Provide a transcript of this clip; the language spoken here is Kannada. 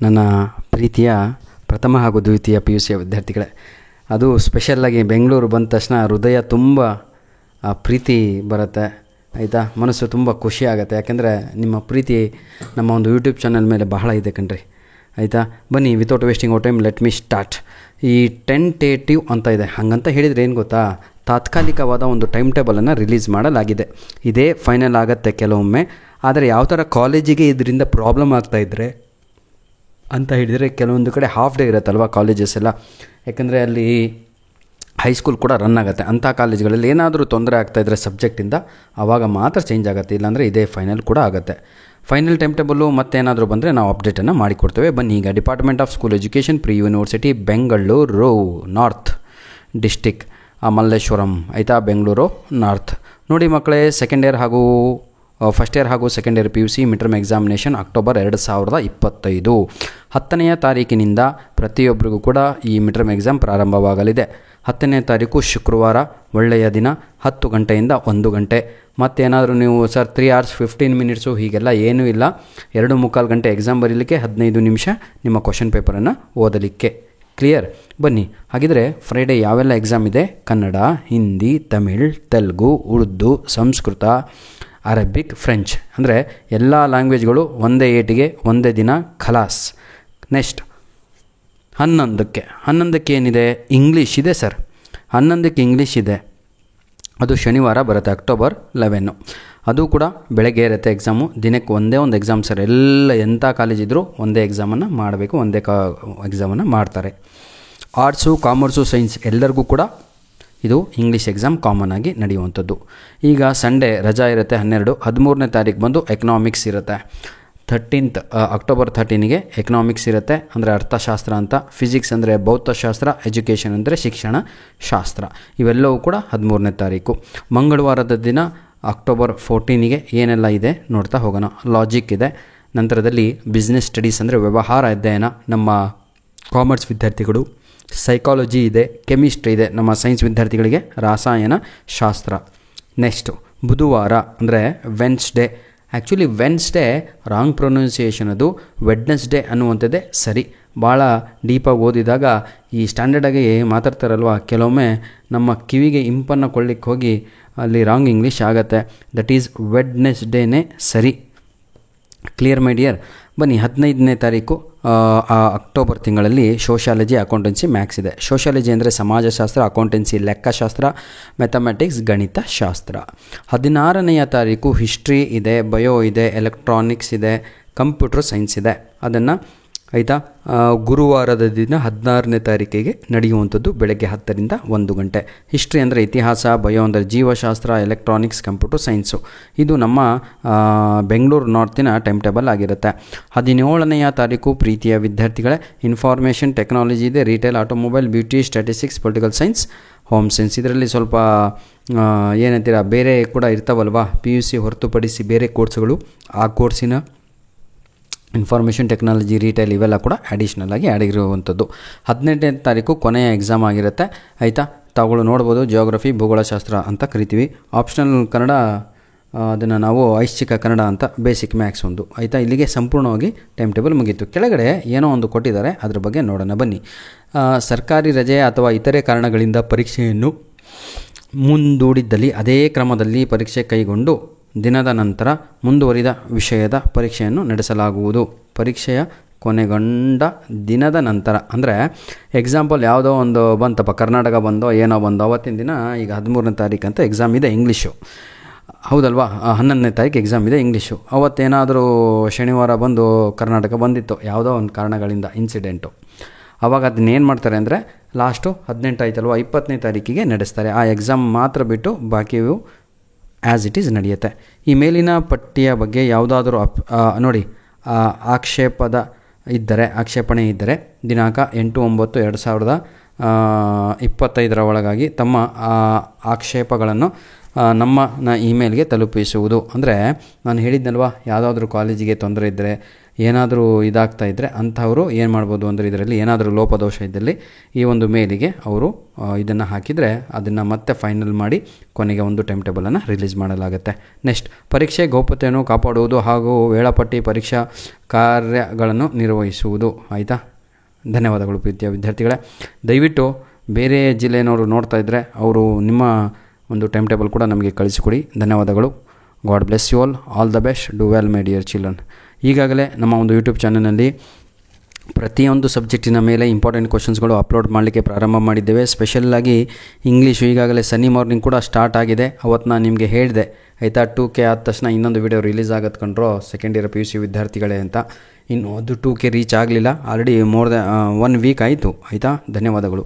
ನನ್ನ ಪ್ರೀತಿಯ ಪ್ರಥಮ ಹಾಗೂ ದ್ವಿತೀಯ ಪಿ ಯು ಸಿಯ ವಿದ್ಯಾರ್ಥಿಗಳೇ, ಅದು ಸ್ಪೆಷಲ್ಲಾಗಿ ಬೆಂಗಳೂರು ಬಂದ ತಕ್ಷಣ ಹೃದಯ ತುಂಬ ಪ್ರೀತಿ ಬರುತ್ತೆ, ಆಯಿತಾ. ಮನಸ್ಸು ತುಂಬ ಖುಷಿ ಆಗುತ್ತೆ. ಯಾಕೆಂದರೆ ನಿಮ್ಮ ಪ್ರೀತಿ ನಮ್ಮ ಒಂದು ಯೂಟ್ಯೂಬ್ ಚಾನಲ್ ಮೇಲೆ ಬಹಳ ಇದೆ ಕಣ್ರಿ, ಆಯಿತಾ. ಬನ್ನಿ, without wasting out time let me start. ಈ ಟೆಂಟೇಟಿವ್ ಅಂತ ಇದೆ. ಹಾಗಂತ ಹೇಳಿದರೆ ಏನು ಗೊತ್ತಾ, ತಾತ್ಕಾಲಿಕವಾದ ಒಂದು ಟೈಮ್ ಟೇಬಲನ್ನು ರಿಲೀಸ್ ಮಾಡಲಾಗಿದೆ. ಇದೇ ಫೈನಲ್ ಆಗುತ್ತೆ ಕೆಲವೊಮ್ಮೆ. ಆದರೆ ಯಾವ ಥರ ಕಾಲೇಜಿಗೆ ಇದರಿಂದ ಪ್ರಾಬ್ಲಮ್ ಆಗ್ತಾಯಿದ್ರೆ ಅಂತ ಹೇಳಿದರೆ, ಕೆಲವೊಂದು ಕಡೆ ಹಾಫ್ ಡೇ ಇರುತ್ತಲ್ವ ಕಾಲೇಜಸ್ ಎಲ್ಲ. ಯಾಕಂದರೆ ಅಲ್ಲಿ ಹೈಸ್ಕೂಲ್ ಕೂಡ ರನ್ ಆಗುತ್ತೆ. ಅಂಥ ಕಾಲೇಜ್ಗಳಲ್ಲಿ ಏನಾದರೂ ತೊಂದರೆ ಆಗ್ತಾಯಿದ್ರೆ ಸಬ್ಜೆಕ್ಟಿಂದ, ಆವಾಗ ಮಾತ್ರ ಚೇಂಜ್ ಆಗುತ್ತೆ. ಇಲ್ಲಾಂದರೆ ಇದೇ ಫೈನಲ್ ಕೂಡ ಆಗುತ್ತೆ. ಫೈನಲ್ ಟೈಮ್ ಟೇಬಲ್ಲು ಮತ್ತೇನಾದರೂ ಬಂದರೆ ನಾವು ಅಪ್ಡೇಟನ್ನು ಮಾಡಿಕೊಡ್ತೇವೆ. ಬನ್ನಿ, ಈಗ department of school education, pre university, Bengaluru north district, Malleshwaram, ಆಯಿತಾ, ಬೆಂಗಳೂರು ನಾರ್ತ್. ನೋಡಿ ಮಕ್ಕಳೇ, ಸೆಕೆಂಡ್ ಇಯರ್ ಹಾಗೂ ಫಸ್ಟ್ ಇಯರ್ ಹಾಗೂ second year P U C mid term examination October 2025 10ನೇ ತಾರೀಕಿನಿಂದ ಪ್ರತಿಯೊಬ್ಬರಿಗೂ ಕೂಡ ಈ ಮಿಡ್ ಟರ್ಮ್ ಎಕ್ಸಾಮ್ ಪ್ರಾರಂಭವಾಗಲಿದೆ. 10ನೇ ತಾರೀಕು ಶುಕ್ರವಾರ, ಒಳ್ಳೆಯ ದಿನ, 10 ಗಂಟೆಯಿಂದ 1 ಗಂಟೆ. ಮತ್ತೇನಾದರೂ ನೀವು ಸರ್ 3 hours 15 minutes ಹೀಗೆಲ್ಲ ಏನೂ ಇಲ್ಲ. 2.25 ಗಂಟೆ ಎಕ್ಸಾಮ್ ಬರೀಲಿಕ್ಕೆ, 15 ನಿಮಿಷ ನಿಮ್ಮ ಕ್ವಶನ್ ಪೇಪರನ್ನು ಓದಲಿಕ್ಕೆ. ಕ್ಲಿಯರ್? ಬನ್ನಿ, ಹಾಗಿದ್ರೆ ಫ್ರೈಡೇ ಯಾವೆಲ್ಲ ಎಕ್ಸಾಮ್ ಇದೆ? ಕನ್ನಡ, ಹಿಂದಿ, ತಮಿಳ್, ತೆಲುಗು, ಉರ್ದು, ಸಂಸ್ಕೃತ, ಅರಬಿಕ್, ಫ್ರೆಂಚ್, ಅಂದರೆ ಎಲ್ಲ ಲ್ಯಾಂಗ್ವೇಜ್ಗಳು ಒಂದೇ ಏಟಿಗೆ ಒಂದೇ ದಿನ ಖಲಾಸ್. ನೆಕ್ಸ್ಟ್ 11ಕ್ಕೆ ಏನಿದೆ? ಇಂಗ್ಲೀಷ್ ಇದೆ ಸರ್. 11ಕ್ಕೆ ಇಂಗ್ಲೀಷ್ ಇದೆ. ಅದು ಶನಿವಾರ ಬರುತ್ತೆ, ಅಕ್ಟೋಬರ್ 11. ಅದು ಕೂಡ ಬೆಳಗ್ಗೆ ಇರುತ್ತೆ ಎಕ್ಸಾಮು. ದಿನಕ್ಕೆ ಒಂದೇ ಒಂದು ಎಕ್ಸಾಮ್ ಸರ್. ಎಲ್ಲ ಎಂಥ ಕಾಲೇಜಿದ್ರೂ ಒಂದೇ ಎಕ್ಸಾಮನ್ನು ಮಾಡಬೇಕು, ಒಂದೇ ಎಕ್ಸಾಮನ್ನು ಮಾಡ್ತಾರೆ. ಆರ್ಟ್ಸು, ಕಾಮರ್ಸು, ಸೈನ್ಸ್ ಎಲ್ಲರಿಗೂ ಕೂಡ ಇದು ಇಂಗ್ಲೀಷ್ ಎಕ್ಸಾಮ್ ಕಾಮನ್ ಆಗಿ ನಡೆಯುವಂಥದ್ದು. ಈಗ ಸಂಡೇ ರಜಾ ಇರುತ್ತೆ 12. 13ನೇ ತಾರೀಕು ಬಂದು ಎಕನಾಮಿಕ್ಸ್ ಇರುತ್ತೆ. ಅಕ್ಟೋಬರ್ 13ಗೆ ಎಕನಾಮಿಕ್ಸ್ ಇರುತ್ತೆ, ಅಂದರೆ ಅರ್ಥಶಾಸ್ತ್ರ ಅಂತ. ಫಿಸಿಕ್ಸ್ ಅಂದರೆ ಭೌತಶಾಸ್ತ್ರ, ಎಜುಕೇಷನ್ ಅಂದರೆ ಶಿಕ್ಷಣ ಶಾಸ್ತ್ರ. ಇವೆಲ್ಲವೂ ಕೂಡ 13ನೇ ತಾರೀಕು. ಮಂಗಳವಾರದ ದಿನ ಅಕ್ಟೋಬರ್ 14ಗೆ ಏನೆಲ್ಲ ಇದೆ ನೋಡ್ತಾ ಹೋಗೋಣ. ಲಾಜಿಕ್ ಇದೆ. ನಂತರದಲ್ಲಿ ಬಿಸ್ನೆಸ್ ಸ್ಟಡೀಸ್ ಅಂದರೆ ವ್ಯವಹಾರ ಅಧ್ಯಯನ, ನಮ್ಮ ಕಾಮರ್ಸ್ ವಿದ್ಯಾರ್ಥಿಗಳು. ಸೈಕಾಲಜಿ ಇದೆ. ಕೆಮಿಸ್ಟ್ರಿ ಇದೆ, ನಮ್ಮ ಸೈನ್ಸ್ ವಿದ್ಯಾರ್ಥಿಗಳಿಗೆ. ರಾಸಾಯನ ಶಾಸ್ತ್ರ. ನೆಕ್ಸ್ಟು ಬುಧವಾರ ಅಂದರೆ Wednesday. Actually Wednesday wrong pronunciation, ಅದು ವೆಡ್ನೆಸ್ಡೇ ಅನ್ನುವಂಥದ್ದೇ ಸರಿ. ಭಾಳ ಡೀಪಾಗಿ ಓದಿದಾಗ ಈ ಸ್ಟ್ಯಾಂಡರ್ಡಾಗಿ ಮಾತಾಡ್ತಾರಲ್ವ, ಕೆಲವೊಮ್ಮೆ ನಮ್ಮ ಕಿವಿಗೆ ಇಂಪನ್ನು ಕೊಳ್ಳಿಕ್ಕೆ ಹೋಗಿ ಅಲ್ಲಿ ರಾಂಗ್ ಇಂಗ್ಲೀಷ್ ಆಗುತ್ತೆ. ದಟ್ ಈಸ್ ವೆಡ್ನೆಸ್ಡೇನೇ ಸರಿ. Clear my dear? ಬನ್ನಿ, 15ನೇ ತಾರೀಕು ಅಕ್ಟೋಬರ್ ತಿಂಗಳಲ್ಲಿ ಸೋಷಿಯಾಲಜಿ, ಅಕೌಂಟೆನ್ಸಿ, ಮ್ಯಾಥ್ಸ್ ಇದೆ. ಸೋಷಿಯಾಲಜಿ ಅಂದರೆ ಸಮಾಜಶಾಸ್ತ್ರ, ಅಕೌಂಟೆನ್ಸಿ ಲೆಕ್ಕಶಾಸ್ತ್ರ, ಮ್ಯಾಥಮೆಟಿಕ್ಸ್, ಗಣಿತ ಶಾಸ್ತ್ರ. 16ನೇ ತಾರೀಕು ಹಿಸ್ಟ್ರಿ ಇದೆ, ಬಯೋ ಇದೆ, ಎಲೆಕ್ಟ್ರಾನಿಕ್ಸ್ ಇದೆ, ಕಂಪ್ಯೂಟರ್ ಸೈನ್ಸ್ ಇದೆ. ಅದನ್ನು ಆಯಿತಾ, ಗುರುವಾರದ ದಿನ 16ನೇ ತಾರೀಕಿಗೆ ನಡೆಯುವಂಥದ್ದು, ಬೆಳಗ್ಗೆ 10ರಿಂದ 1 ಗಂಟೆ. ಹಿಸ್ಟ್ರಿ ಅಂದರೆ ಇತಿಹಾಸ, ಬಯೋ ಅಂದರೆ ಜೀವಶಾಸ್ತ್ರ, ಎಲೆಕ್ಟ್ರಾನಿಕ್ಸ್, ಕಂಪ್ಯೂಟರ್ ಸೈನ್ಸು. ಇದು ನಮ್ಮ ಬೆಂಗಳೂರು ನಾರ್ತಿನ ಟೈಮ್ ಟೇಬಲ್ ಆಗಿರುತ್ತೆ. 17ನೇ ತಾರೀಕು ಪ್ರೀತಿಯ ವಿದ್ಯಾರ್ಥಿಗಳೇ, ಇನ್ಫಾರ್ಮೇಷನ್ ಟೆಕ್ನಾಲಜಿ ಇದೆ, retail, automobile, beauty, statistics, political science, home science. ಇದರಲ್ಲಿ ಸ್ವಲ್ಪ ಏನಂತೀರ, ಬೇರೆ ಕೂಡ ಇರ್ತಾವಲ್ವಾ, ಪಿ ಯು ಸಿ ಹೊರತುಪಡಿಸಿ ಬೇರೆ ಕೋರ್ಸ್ಗಳು. ಆ ಕೋರ್ಸಿನ ಇನ್ಫಾರ್ಮೇಷನ್ ಟೆಕ್ನಾಲಜಿ, ರಿಟೇಲ್ ಇವೆಲ್ಲ ಕೂಡ ಅಡಿಷ್ನಲ್ ಆಗಿ ಆಗಿರುವಂಥದ್ದು. 18ನೇ ತಾರೀಕು ಕೊನೆಯ ಎಕ್ಸಾಮ್ ಆಗಿರುತ್ತೆ, ಆಯಿತಾ. ತಾವುಗಳು ನೋಡ್ಬೋದು, ಜಿಯೋಗ್ರಫಿ, ಭೂಗೋಳಶಾಸ್ತ್ರ ಅಂತ ಕರಿತೀವಿ. ಆಪ್ಷನಲ್ ಕನ್ನಡ, ಅದನ್ನು ನಾವು ಐಚ್ಛಿಕ ಕನ್ನಡ ಅಂತ, ಬೇಸಿಕ್ ಮ್ಯಾಥ್ಸ್ ಒಂದು, ಆಯಿತಾ. ಇಲ್ಲಿಗೆ ಸಂಪೂರ್ಣವಾಗಿ ಟೈಮ್ ಟೇಬಲ್ ಮುಗೀತು. ಕೆಳಗಡೆ ಏನೋ ಒಂದು ಕೊಟ್ಟಿದ್ದಾರೆ, ಅದ್ರ ಬಗ್ಗೆ ನೋಡೋಣ ಬನ್ನಿ. ಸರ್ಕಾರಿ ರಜೆ ಅಥವಾ ಇತರೆ ಕಾರಣಗಳಿಂದ ಪರೀಕ್ಷೆಯನ್ನು ಮುಂದೂಡಿದ್ದಲ್ಲಿ ಅದೇ ಕ್ರಮದಲ್ಲಿ ಪರೀಕ್ಷೆ ಕೈಗೊಂಡು ದಿನದ ನಂತರ ಮುಂದುವರಿದ ವಿಷಯದ ಪರೀಕ್ಷೆಯನ್ನು ನಡೆಸಲಾಗುವುದು. ಪರೀಕ್ಷೆಯ ಕೊನೆಗೊಂಡ ದಿನದ ನಂತರ ಅಂದರೆ, ಎಕ್ಸಾಂಪಲ್ ಯಾವುದೋ ಒಂದು ಬಂತಪ್ಪ, ಕರ್ನಾಟಕ ಬಂದೋ ಏನೋ ಬಂದೋ, ಅವತ್ತಿನ ದಿನ ಈಗ 13ನೇ ತಾರೀಕು ಅಂತ ಎಕ್ಸಾಮ್ ಇದೆ ಇಂಗ್ಲೀಷು, ಹೌದಲ್ವಾ. 11ನೇ ತಾರೀಕು ಎಕ್ಸಾಮ್ ಇದೆ ಇಂಗ್ಲೀಷು. ಅವತ್ತೇನಾದರೂ ಶನಿವಾರ ಬಂದು ಕರ್ನಾಟಕ ಬಂದಿತ್ತು ಯಾವುದೋ ಒಂದು ಕಾರಣಗಳಿಂದ, ಇನ್ಸಿಡೆಂಟು. ಆವಾಗ ಅದನ್ನೇನು ಮಾಡ್ತಾರೆ ಅಂದರೆ, ಲಾಸ್ಟು 18 ಆಯ್ತಲ್ವ, 20ನೇ ತಾರೀಕಿಗೆ ನಡೆಸ್ತಾರೆ. ಆ ಎಕ್ಸಾಮ್ ಮಾತ್ರ ಬಿಟ್ಟು ಬಾಕಿಯು ಆ್ಯಸ್ ಇಟ್ ಈಸ್ ನಡೆಯುತ್ತೆ. ಈ ಮೇಲಿನ ಪಟ್ಟಿಯ ಬಗ್ಗೆ ಯಾವುದಾದ್ರೂ ನೋಡಿ, ಆಕ್ಷೇಪಣೆ ಇದ್ದರೆ ದಿನಾಂಕ 8/9/2025 ಒಳಗಾಗಿ ತಮ್ಮ ಆಕ್ಷೇಪಗಳನ್ನು ನಮ್ಮ ಇಮೇಲ್ಗೆ ತಲುಪಿಸುವುದು. ಅಂದರೆ ನಾನು ಹೇಳಿದ್ನಲ್ವ, ಯಾವುದಾದ್ರೂ ಕಾಲೇಜಿಗೆ ತೊಂದರೆ ಇದ್ದರೆ, ಏನಾದರೂ ಇದಾಗ್ತಾ ಇದ್ದರೆ ಅಂಥವರು ಏನು ಮಾಡ್ಬೋದು ಅಂದರೆ, ಇದರಲ್ಲಿ ಏನಾದರೂ ಲೋಪದೋಷ ಇದ್ದಲ್ಲಿ ಈ ಒಂದು ಮೇಲಿಗೆ ಅವರು ಇದನ್ನು ಹಾಕಿದರೆ ಅದನ್ನು ಮತ್ತೆ ಫೈನಲ್ ಮಾಡಿ ಕೊನೆಗೆ ಒಂದು ಟೈಮ್ ಟೇಬಲನ್ನು ರಿಲೀಸ್ ಮಾಡಲಾಗುತ್ತೆ. ನೆಕ್ಸ್ಟ್, ಪರೀಕ್ಷೆ ಗೌಪ್ಯತೆಯನ್ನು ಕಾಪಾಡುವುದು ಹಾಗೂ ವೇಳಾಪಟ್ಟಿ ಪರೀಕ್ಷಾ ಕಾರ್ಯಗಳನ್ನು ನಿರ್ವಹಿಸುವುದು. ಆಯಿತಾ? ಧನ್ಯವಾದಗಳು ಪ್ರೀತಿಯ ವಿದ್ಯಾರ್ಥಿಗಳೇ. ದಯವಿಟ್ಟು ಬೇರೆ ಜಿಲ್ಲೆಯವರು ನೋಡ್ತಾ ಇದ್ದರೆ ಅವರು ನಿಮ್ಮ ಒಂದು ಟೈಮ್ ಟೇಬಲ್ ಕೂಡ ನಮಗೆ ಕಳಿಸಿಕೊಡಿ. ಧನ್ಯವಾದಗಳು. God bless you all the best, do well my dear children. ಈಗಾಗಲೇ ನಮ್ಮ ಒಂದು ಯೂಟ್ಯೂಬ್ ಚಾನಲ್ನಲ್ಲಿ ಪ್ರತಿಯೊಂದು ಸಬ್ಜೆಕ್ಟಿನ ಮೇಲೆ ಇಂಪಾರ್ಟೆಂಟ್ ಕ್ವಶನ್ಸ್ಗಳು ಅಪ್ಲೋಡ್ ಮಾಡಲಿಕ್ಕೆ ಪ್ರಾರಂಭ ಮಾಡಿದ್ದೇವೆ. ಸ್ಪೆಷಲ್ಲಾಗಿ ಇಂಗ್ಲೀಷು ಈಗಾಗಲೇ ಸನ್ನಿ ಮಾರ್ನಿಂಗ್ ಕೂಡ ಸ್ಟಾರ್ಟ್ ಆಗಿದೆ. ಅವತ್ತು ನಾನು ನಿಮಗೆ ಹೇಳಿದೆ ಆಯಿತಾ, 2K ಆದ ತಕ್ಷಣ ಇನ್ನೊಂದು ವಿಡಿಯೋ ರಿಲೀಸ್ ಆಗೋದು ಕಂಡ್ರೋ ಸೆಕೆಂಡ್ ಇಯರ್ PUC ವಿದ್ಯಾರ್ಥಿಗಳೇ ಅಂತ. ಇನ್ನು ಅದು 2K ರೀಚ್ ಆಗಲಿಲ್ಲ, ಆಲ್ರೆಡಿ ಮೋರ್ ದ್ಯಾನ್ 1 ವೀಕ್ ಆಯಿತು. ಆಯಿತಾ? ಧನ್ಯವಾದಗಳು.